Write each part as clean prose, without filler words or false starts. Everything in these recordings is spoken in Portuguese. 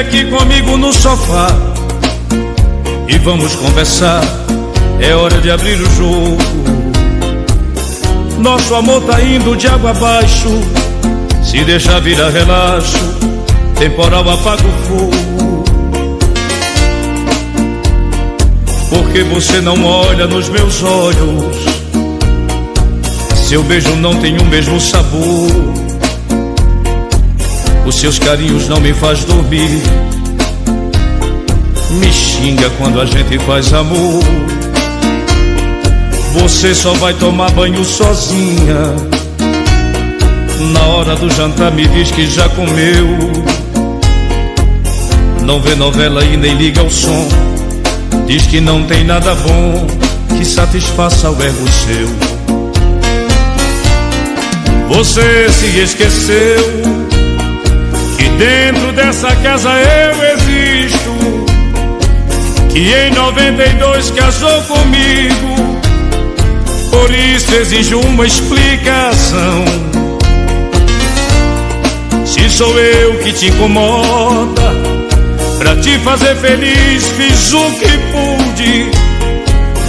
aqui comigo no sofá e vamos conversar. É hora de abrir o jogo. Nosso amor tá indo de água abaixo. Se deixar virar relaxo, temporal apaga o fogo. Porque você não olha nos meus olhos, seu beijo não tem o mesmo sabor. Os seus carinhos não me faz dormir, me xinga quando a gente faz amor. Você só vai tomar banho sozinha, na hora do jantar me diz que já comeu. Não vê novela e nem liga o som, diz que não tem nada bom que satisfaça o ego seu. Você se esqueceu que dentro dessa casa eu existo, que em 92 casou comigo, por isso exijo uma explicação. Se sou eu que te incomoda, pra te fazer feliz fiz o que pude,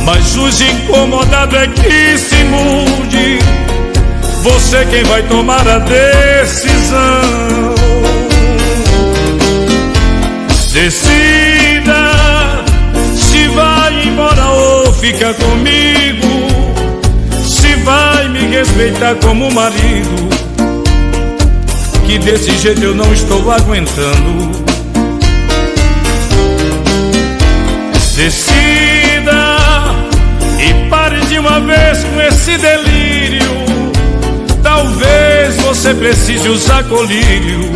mas os incomodados é que se mude. Você quem vai tomar a decisão. Decida se vai embora ou fica comigo, se vai me respeitar como marido, que desse jeito eu não estou aguentando. Decida e pare de uma vez com esse delírio. Talvez você precise usar colírio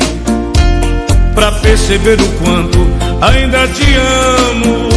pra perceber o quanto ainda te amo.